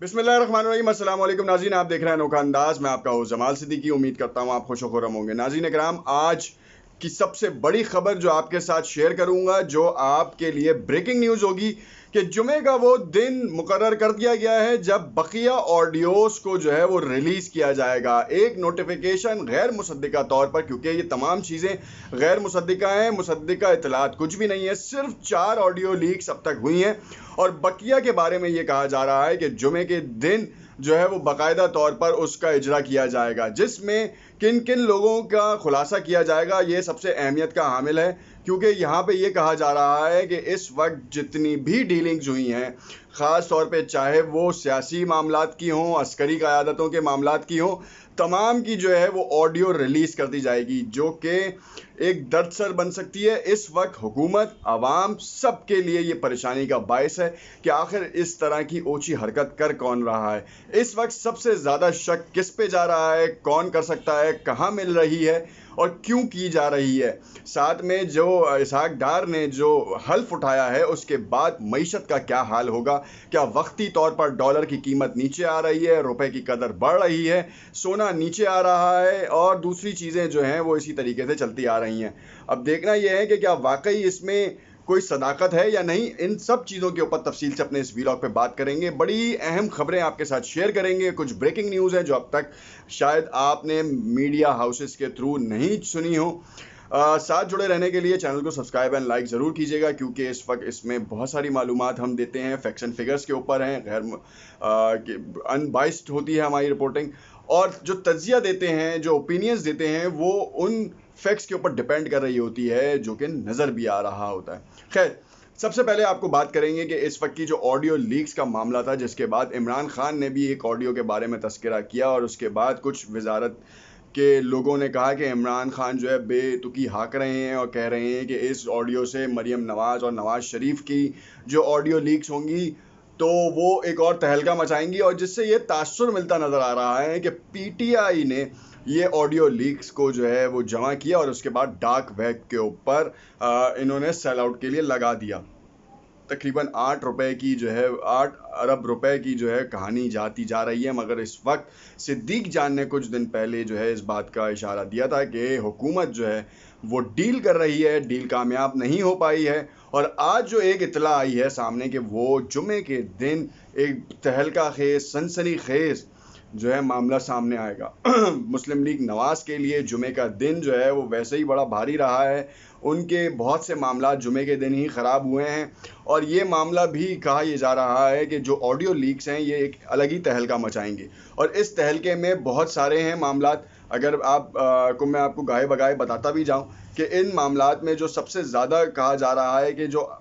बिस्मिल्लाहिर्रहमानिर्रहीम। अस्सलाम वालेकुम नाज़रीन, आप देख रहे हैं अनोखा अंदाज। मैं आपका होस्ट जमाल सिद्दीकी। उम्मीद करता हूँ आप खुश खुर्रम होंगे। नाज़रीन इकराम, आज की सबसे बड़ी खबर जो आपके साथ शेयर करूंगा, जो आपके लिए ब्रेकिंग न्यूज़ होगी कि जुमे का वो दिन मुकर्रर कर दिया गया है जब बकिया ऑडियोज़ को जो है वो रिलीज़ किया जाएगा। एक नोटिफिकेशन गैर मुसद्दिका तौर पर, क्योंकि ये तमाम चीज़ें गैर मुसद्दिका हैं, मुसद्दिका इतलात कुछ भी नहीं है। सिर्फ 4 ऑडियो लीक्स अब तक हुई हैं और बकिया के बारे में ये कहा जा रहा है कि जुमे के दिन जो है वो बाकायदा तौर पर उसका इजरा किया जाएगा, जिसमें किन किन लोगों का खुलासा किया जाएगा ये सबसे अहमियत का हामिल है। क्योंकि यहाँ पे ये कहा जा रहा है कि इस वक्त जितनी भी डीलिंग्स हुई हैं, ख़ास तौर पे चाहे वो सियासी मामलात की हों, अस्करी क़यादतों के मामलात की हों, तमाम की जो है वो ऑडियो रिलीज़ कर दी जाएगी, जो कि एक दर्दसर बन सकती है। इस वक्त हुकूमत, आवाम, सब के लिए ये परेशानी का बायस है कि आखिर इस तरह की ओछी हरकत कर कौन रहा है। इस वक्त सबसे ज़्यादा शक किस पे जा रहा है, कौन कर सकता है, कहाँ मिल रही है और क्यों की जा रही है। साथ में जो इसहाक डार ने जो हल्फ उठाया है, उसके बाद मईशत का क्या हाल होगा। क्या वक्ती तौर पर डॉलर की कीमत नीचे आ रही है, रुपए की कदर बढ़ रही है, सोना नीचे आ रहा है और दूसरी चीज़ें जो हैं वो इसी तरीके से चलती आ रही हैं। अब देखना यह है कि क्या वाकई इसमें कोई सदाकत है या नहीं। इन सब चीज़ों के ऊपर तफसील से अपने इस वीलॉग पे बात करेंगे। बड़ी अहम खबरें आपके साथ शेयर करेंगे। कुछ ब्रेकिंग न्यूज़ है जो अब तक शायद आपने मीडिया हाउसेस के थ्रू नहीं सुनी हो। साथ जुड़े रहने के लिए चैनल को सब्सक्राइब एंड लाइक ज़रूर कीजिएगा, क्योंकि इस वक्त इसमें बहुत सारी मालूमात हम देते हैं, फैक्ट्स एंड फिगर्स के ऊपर हैं, गैर अनबाइस्ड होती है हमारी रिपोर्टिंग, और जो तज्जिया देते हैं, जो ओपिनियंस देते हैं, वो उन फैक्ट्स के ऊपर डिपेंड कर रही होती है जो कि नज़र भी आ रहा होता है। खैर, सबसे पहले आपको बात करेंगे कि इस वक्त की जो ऑडियो लीक्स का मामला था, जिसके बाद इमरान खान ने भी एक ऑडियो के बारे में तस्करा किया और उसके बाद कुछ वजारत के लोगों ने कहा कि इमरान खान जो है बेतुकी हाँक रहे हैं और कह रहे हैं कि इस ऑडियो से मरियम नवाज़ और नवाज़ शरीफ की जो ऑडियो लीक्स होंगी तो वो एक और तहलका मचाएंगी, और जिससे ये तासुर मिलता नज़र आ रहा है कि पीटीआई ने ये ऑडियो लीक्स को जो है वो जमा किया और उसके बाद डार्क वेब के ऊपर इन्होंने सेल आउट के लिए लगा दिया। तकरीबन 8 रुपए की जो है 8 अरब रुपए की जो है कहानी जाती जा रही है। मगर इस वक्त सिद्दीक जान ने कुछ दिन पहले जो है इस बात का इशारा दिया था कि हुकूमत जो है वो डील कर रही है, डील कामयाब नहीं हो पाई है। और आज जो एक इतला आई है सामने कि वो जुमे के दिन एक तहलका खेज, सनसनी खेज जो है मामला सामने आएगा। मुस्लिम लीग नवाज़ के लिए जुमे का दिन जो है वो वैसे ही बड़ा भारी रहा है। उनके बहुत से मामला जुमे के दिन ही ख़राब हुए हैं और ये मामला भी कहा यह जा रहा है कि जो ऑडियो लीक्स हैं ये एक अलग ही तहलका मचाएंगे। और इस तहलके में बहुत सारे हैं मामलात। अगर मैं आपको गाहे बगाहे बताता भी जाऊं कि इन मामलात में जो सबसे ज़्यादा कहा जा रहा है कि जो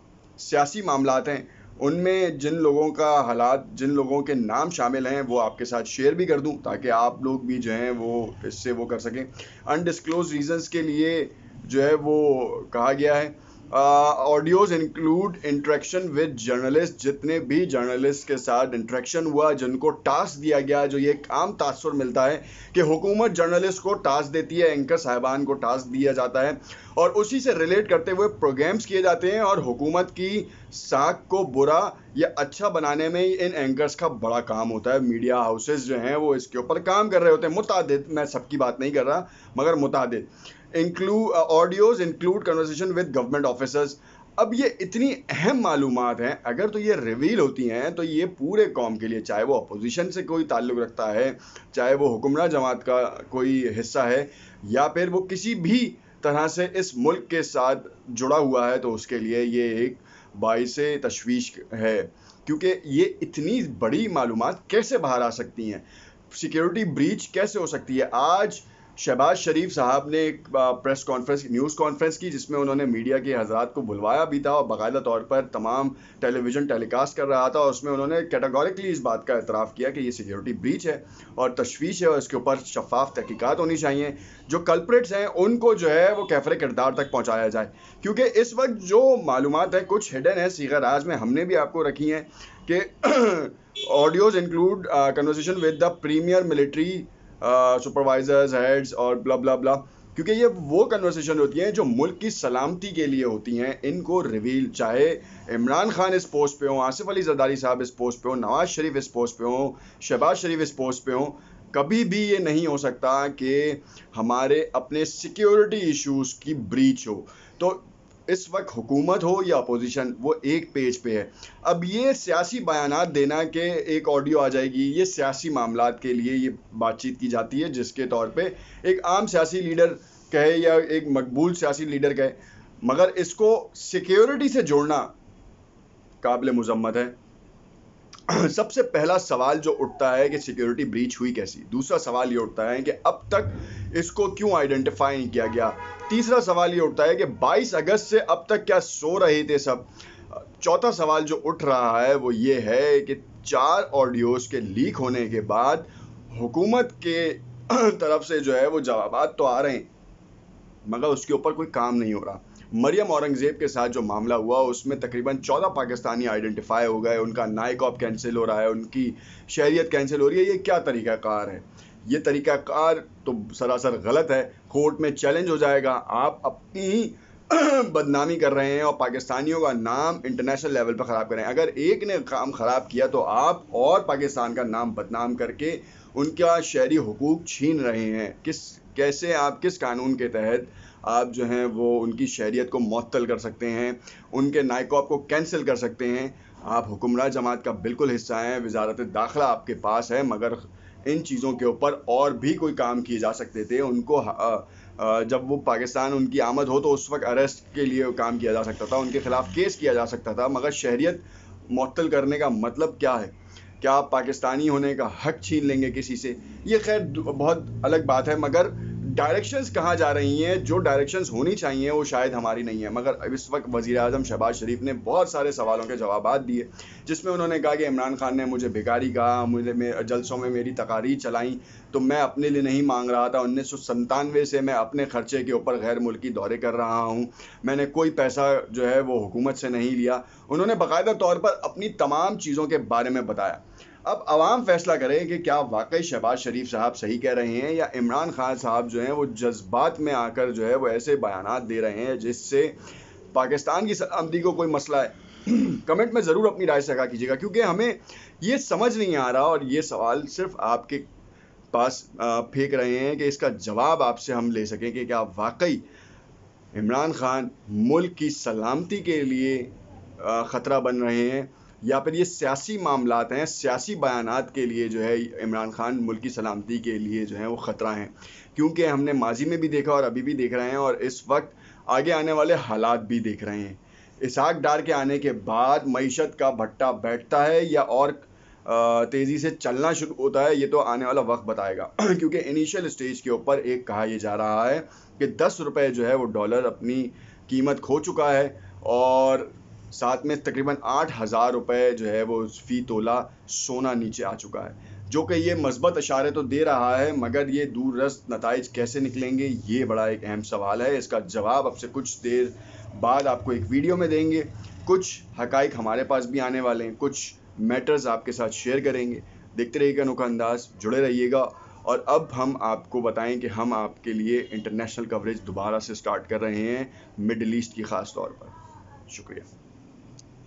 सियासी मामलात हैं, उनमें जिन लोगों का हालात, जिन लोगों के नाम शामिल हैं, वो आपके साथ शेयर भी कर दूं ताकि आप लोग भी जो हैं वो इससे वो कर सकें। अनडिस्क्लोज रीजंस के लिए जो है वो कहा गया है audios include interaction with journalist. जितने भी जर्नलिस्ट के साथ इंटरेक्शन हुआ, जिनको टास्क दिया गया, जो ये एक आम तासुर मिलता है कि हुकूमत जर्नलिस्ट को टास्क देती है, एंकर साहिबान को टास्क दिया जाता है और उसी से रिलेट करते हुए प्रोग्राम्स किए जाते हैं और हुकूमत की साख को बुरा या अच्छा बनाने में ही इन एंकर्स का बड़ा काम होता है। मीडिया हाउसेस जो हैं वो इसके ऊपर काम कर रहे होते हैं, मुतादिद, मैं सबकी बात नहीं कर रहा मगर मुतादिद। Audios include conversation with government officers. अब ये इतनी अहम मालूमात हैं, अगर तो ये रिवील होती हैं तो ये पूरे कौम के लिए, चाहे वो अपोजिशन से कोई ताल्लुक़ रखता है, चाहे वो हुक्मरान जमात का कोई हिस्सा है, या फिर वो किसी भी तरह से इस मुल्क के साथ जुड़ा हुआ है, तो उसके लिए ये एक बाइसे तशवीश है। क्योंकि ये इतनी बड़ी मालूमात कैसे बाहर आ सकती हैं, सिक्योरिटी ब्रीच कैसे हो सकती है। आज शहबाज शरीफ साहब ने एक प्रेस कॉन्फ्रेंस, न्यूज़ कॉन्फ्रेंस की, जिसमें उन्होंने मीडिया के हजरात को बुलवाया भी था और बाकायदा तौर पर तमाम टेलीविज़न टेलीकास्ट कर रहा था। और उसमें उन्होंने कैटेगोरिकली इस बात का एतराफ़ किया कि ये सिक्योरिटी ब्रीच है और तशवीश है और इसके ऊपर शफाफ तहकीकात होनी चाहिए। जो कल्प्रिट्स हैं उनको जो है वो कैफरे किरदार तक पहुँचाया जाए, क्योंकि इस वक्त जो मालूमात है कुछ हिडन है। सीगा राज में हमने भी आपको रखी हैं कि audios include conversation with the premier military supervisors, heads और ब्ला ब्ला ब्ला। کیونکہ یہ وہ کنورسیشن ہوتی ہیں جو ملک کی سلامتی کے لیے ہوتی ہیں. ان کو ریویل چاہے عمران خان اس پوسٹ پہ ہوں, آصف علی زرداری صاحب اس پوسٹ پہ ہوں, نواز شریف اس پوسٹ پہ ہوں, شہباز شریف اس پوسٹ پہ ہوں, کبھی بھی یہ نہیں ہو سکتا کہ ہمارے اپنے سیکیورٹی ایشوز کی بریچ ہو. تو اس وقت حکومت ہو یا اپوزیشن, وہ ایک پیج پہ ہے. اب یہ سیاسی بیانات دینا کہ ایک آڈیو آ جائے گی, یہ سیاسی معاملات کے لیے یہ بات چیت کی جاتی ہے, جس کے طور پہ ایک عام سیاسی لیڈر کہے یا ایک مقبول سیاسی لیڈر کہے, مگر اس کو سیکیورٹی سے جوڑنا قابل مذمت ہے. سب سے پہلا سوال جو اٹھتا ہے کہ سیکیورٹی بریچ ہوئی کیسی. دوسرا سوال یہ اٹھتا ہے کہ اب تک اس کو کیوں آئیڈینٹیفائی نہیں کیا گیا. تیسرا سوال یہ اٹھتا ہے کہ 22 اگست سے اب تک کیا سو رہے تھے سب. چوتھا سوال جو اٹھ رہا ہے وہ یہ ہے کہ 4 آڈیوز کے لیک ہونے کے بعد حکومت کے طرف سے جو ہے وہ جوابات تو آ رہے ہیں, مگر اس کے اوپر کوئی کام نہیں ہو رہا. مریم اورنگزیب کے ساتھ جو معاملہ ہوا اس میں تقریباً 14 پاکستانی آئیڈینٹیفائی ہو گئے, ان کا نائکاپ کینسل ہو رہا ہے, ان کی شہریت کینسل ہو رہی ہے. یہ کیا طریقہ کار ہے؟ یہ طریقہ کار تو سراسر غلط ہے. کورٹ میں چیلنج ہو جائے گا. آپ اپنی ہی بدنامی کر رہے ہیں اور پاکستانیوں کا نام انٹرنیشنل لیول پہ خراب کر رہے ہیں. اگر ایک نے کام خراب کیا تو آپ اور پاکستان کا نام بدنام کر کے ان کا شہری حقوق چھین رہے ہیں. کیسے آپ کس قانون کے تحت آپ جو ہیں وہ ان کی شہریت کو معطل کر سکتے ہیں, ان کے نائکاپ کو کینسل کر سکتے ہیں؟ آپ حکمراں جماعت کا بالکل حصہ ہیں, وزارت داخلہ آپ کے پاس ہے, مگر ان چیزوں کے اوپر اور بھی کوئی کام کیے جا سکتے تھے. ان کو جب وہ پاکستان ان کی آمد ہو تو اس وقت اریسٹ کے لیے کام کیا جا سکتا تھا, ان کے خلاف کیس کیا جا سکتا تھا. مگر شہریت معطل کرنے کا مطلب کیا ہے؟ کیا آپ پاکستانی ہونے کا حق چھین لیں گے کسی سے؟ یہ خیر بہت الگ بات ہے, مگر ڈائریکشنز کہاں جا رہی ہیں؟ جو ڈائریکشنز ہونی چاہیے وہ شاید ہماری نہیں ہیں. مگر اس وقت وزیر اعظم شہباز شریف نے بہت سارے سوالوں کے جوابات دیے, جس میں انہوں نے کہا کہ عمران خان نے مجھے بھکاری کہا, مجھے جلسوں میں میری تقاریر چلائیں تو میں اپنے لیے نہیں مانگ رہا تھا. 1997 سے میں اپنے خرچے کے اوپر غیر ملکی دورے کر رہا ہوں, میں نے کوئی پیسہ جو ہے وہ حکومت سے نہیں لیا. انہوں نے باقاعدہ طور پر اپنی تمام چیزوں کے بارے میں بتایا. اب عوام فیصلہ کرے کہ کیا واقعی شہباز شریف صاحب صحیح کہہ رہے ہیں یا عمران خان صاحب جو ہیں وہ جذبات میں آ کر جو ہے وہ ایسے بیانات دے رہے ہیں جس سے پاکستان کی سلامتی کو کوئی مسئلہ ہے. کمنٹ میں ضرور اپنی رائے ساجھا کیجیے گا, کیونکہ ہمیں یہ سمجھ نہیں آ رہا, اور یہ سوال صرف آپ کے پاس پھینک رہے ہیں کہ اس کا جواب آپ سے ہم لے سکیں کہ کیا واقعی عمران خان ملک کی سلامتی کے لیے خطرہ بن رہے ہیں, یا پھر یہ سیاسی معاملات ہیں, سیاسی بیانات کے لیے جو ہے عمران خان ملک کی سلامتی کے لیے جو ہے وہ خطرہ ہیں. کیونکہ ہم نے ماضی میں بھی دیکھا اور ابھی بھی دیکھ رہے ہیں, اور اس وقت آگے آنے والے حالات بھی دیکھ رہے ہیں. اسحاق ڈار کے آنے کے بعد معیشت کا بھٹا بیٹھتا ہے یا اور تیزی سے چلنا شروع ہوتا ہے, یہ تو آنے والا وقت بتائے گا. کیونکہ انیشیل اسٹیج کے اوپر ایک کہا یہ جا رہا ہے کہ 10 روپے جو ہے وہ ڈالر اپنی قیمت کھو چکا ہے, اور ساتھ میں تقریباً 8,000 روپے جو ہے وہ فی تولہ سونا نیچے آ چکا ہے, جو کہ یہ مثبت اشارے تو دے رہا ہے, مگر یہ دور رس نتائج کیسے نکلیں گے یہ بڑا ایک اہم سوال ہے. اس کا جواب اب سے کچھ دیر بعد آپ کو ایک ویڈیو میں دیں گے. کچھ حقائق ہمارے پاس بھی آنے والے ہیں, کچھ میٹرز آپ کے ساتھ شیئر کریں گے. دیکھتے رہیے گا انوکھا انداز, جڑے رہیے گا. اور اب ہم آپ کو بتائیں کہ ہم آپ کے لیے انٹرنیشنل کوریج دوبارہ سے سٹارٹ کر رہے ہیں, مڈل ایسٹ کی خاص طور پر. شکریہ.